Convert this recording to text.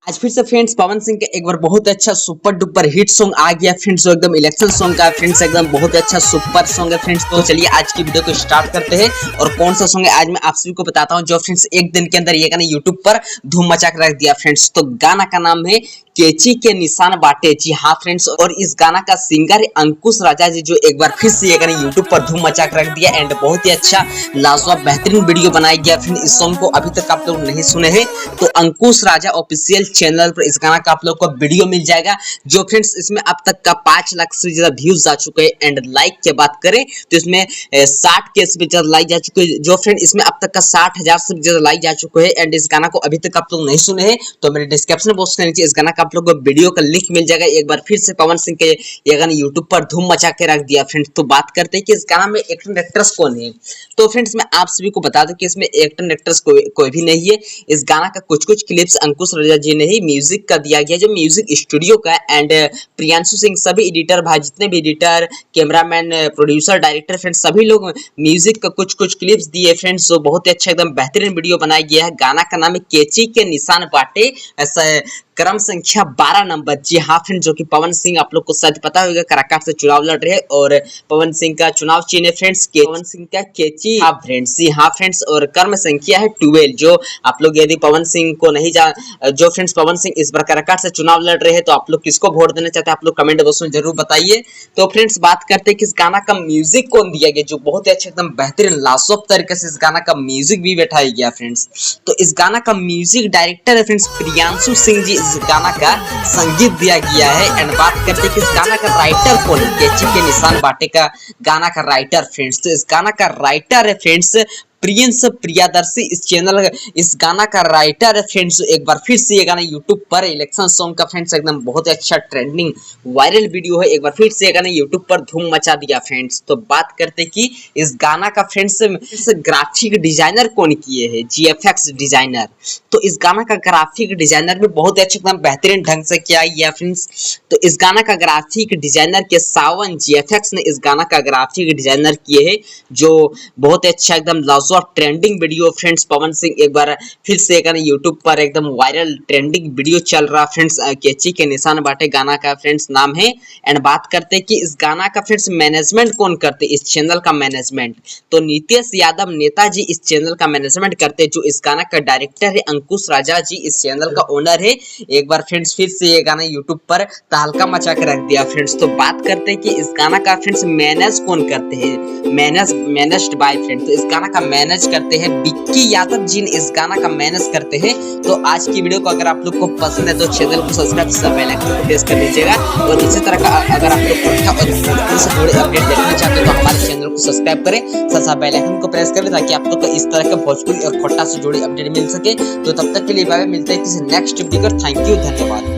आज फिर से फ्रेंड्स पवन सिंह का एक बार बहुत अच्छा सुपर डुपर हिट सॉन्ग आ गया फ्रेंड्स, जो एकदम इलेक्शन सॉन्ग का फ्रेंड्स एकदम बहुत अच्छा सुपर सॉन्ग है फ्रेंड्स। तो चलिए आज की वीडियो को स्टार्ट करते हैं और कौन सा सॉन्ग है आज मैं आप सभी को बताता हूं, जो फ्रेंड्स एक दिन के अंदर ये गाना यूट्यूब पर धूम मचा के रख दिया फ्रेंड्स। तो गाना का नाम है केची के निशान बाटे। जी हाँ फ्रेंड्स, और इस गाना का सिंगर है अंकुश राजा जी, जो एक बार फिर से ये गाना यूट्यूब पर धूम मचा के रख दिया एंड बहुत ही अच्छा लाजवाब बेहतरीन वीडियो बनाया गया। फिर इस सॉन्ग को अभी तक आप लोग नहीं सुने हैं तो अंकुश राजा ऑफिशियल चैनल पर इस गाना का आप लोग को वीडियो मिल जाएगा, जो फ्रेंड्स इसमें अब तक का 5 लाख से ज्यादा व्यूज आ चुके हैं। एंड लाइक की बात करें तो इसमें 60 के से ज्यादा लाइक जा चुके हैं, जो फ्रेंड इसमें अब तक का 60,000 से ज्यादा लाइक जा चुके हैं। एंड इस गाना को अभी तक आप लोग नहीं सुने हैं तो मेरे डिस्क्रिप्शन बॉक्स के नीचे इस गाना का आप लोग को वीडियो का लिंक मिल जाएगा। एक बार फिर से पवन सिंह के ये गाना यूट्यूब पर धूम मचा के रख दिया फ्रेंड्स। तो बात करते हैं कि इस गाना में एक्टर एक्ट्रेस कौन है। तो फ्रेंड्स मैं आप सभी को बता दूं कि इसमें एक्टर एक्ट्रेस कोई भी नहीं है। इस गाना का कुछ क्लिप्स अंकुश राजा जी ने ही म्यूजिक का दिया गया, जो म्यूजिक स्टूडियो का। एंड प्रियांशु सिंह सभी एडिटर भाई, जितने भी editor, cameraman, producer, director friends सभी लोग म्यूजिक का कुछ क्लिप्स दिए फ्रेंड्स, जो बहुत ही अच्छा एकदम बेहतरीन वीडियो बनाया गया है। गाना का नाम है केची के निशान बाटे, ऐसा क्रम संख्या 12 नंबर। जी हाँ फ्रेंड, जो कि पवन सिंह आप लोग को शायद पता होगा काराकाट से चुनाव लड़ रहे और पवन सिंह का चुनाव चिन्ह फ्रेंड्स के पवन सिंह का केची। हाँ फ्रेंड्स, जी हाँ फ्रेंड्स, और कर्म संख्या है 12। जो आप लोग यदि पवन सिंह को नहीं जो फ्रेंड्स पवन सिंह इस बार काराकाट से चुनाव लड़ रहे हैं तो आप लोग किसको वोट देना चाहते हैं आप लोग कमेंट बॉक्स में जरूर बताइए। तो फ्रेंड्स बात करते हैं कि इस गाना का म्यूजिक कौन दिया गया, जो बहुत ही अच्छा एकदम बेहतरीन लाजवाब तरीके से इस गाना का म्यूजिक भी बैठाया गया फ्रेंड्स। तो इस गाना का म्यूजिक डायरेक्टर है फ्रेंड्स प्रियांशु सिंह जी, इस गाना का संगीत दिया गया है। एंड बात करते हैं कि इस गाना का राइटर कौन है, केची के निशान बाटे का गाना का राइटर फ्रेंड्स। तो इस गाना का राइटर है फ्रेंड्स प्रिंस प्रियादर्शी, इस चैनल इस गाना का राइटर है फ्रेंड्स। एक बार फिर से ये गाना यूट्यूब पर इलेक्शन सॉन्ग का फ्रेंड्स एकदम बहुत अच्छा ट्रेंडिंग वायरल वीडियो है, एक बार फिर से ये गाना यूट्यूब पर धूम मचा दिया फ्रेंड्स। तो बात करते हैं कि इस गाना का फ्रेंड्स ग्राफिक डिजाइनर कौन किए हैं, जीएफएक्स डिजाइनर। तो इस गाना का ग्राफिक डिजाइनर भी बहुत अच्छा एकदम बेहतरीन ढंग से किया गया फ्रेंड्स। तो इस गाना का ग्राफिक डिजाइनर के सावन जीएफएक्स ने इस गाना का ग्राफिक डिजाइनर किए हैं, जो बहुत अच्छा एकदम trending video friends. Pawan Singh एक बार फिर से गाना यूट्यूब पर एकदम वायरल ट्रेंडिंग वीडियो चल रहा फ्रेंड्स, केची के निशान बाटे गाना का फ्रेंड्स नाम है। एंड बात करते हैं कि इस गाना का फ्रेंड्स मैनेजमेंट कौन करते, इस चैनल का मैनेजमेंट तो नीतीश यादव नेताजी इस चैनल का मैनेजमेंट करते, जो इस गाना का डायरेक्टर है अंकुश राजा जी, इस चैनल का ओनर है। एक बार फ्रेंड्स फिर से ये गाना यूट्यूब पर तहलका मचा के रख दिया फ्रेंड्स। तो बात करते हैं कि इस गाना का फ्रेंड्स मैनेज कौन करते हैं, मैनेज्ड बाय फ्रेंड्स। तो इस गाना का मैनेज करते हैं विक्की यादव जी ने, इस गाना का मैनेज करते हैं। तो आज की वीडियो को अगर आप लोग को पसंद है तो चैनल को सब्सक्राइब से बेल आइकन को प्रेस कर दीजिएगा। और इसी तरह का अगर आप लोग अच्छा और भोजपुरी से जुड़े अपडेट देखना चाहते हो तो हमारे चैनल को सब्सक्राइब करें, साथ बेल आइकन को प्रेस करें ताकि आप लोग को इस तरह का भोजपुरी और खोटा से जुड़े अपडेट मिल सके। तो तब तक के लिए बाय, मिलते हैं किसी नेक्स्ट वीडियो। थैंक यू, धन्यवाद।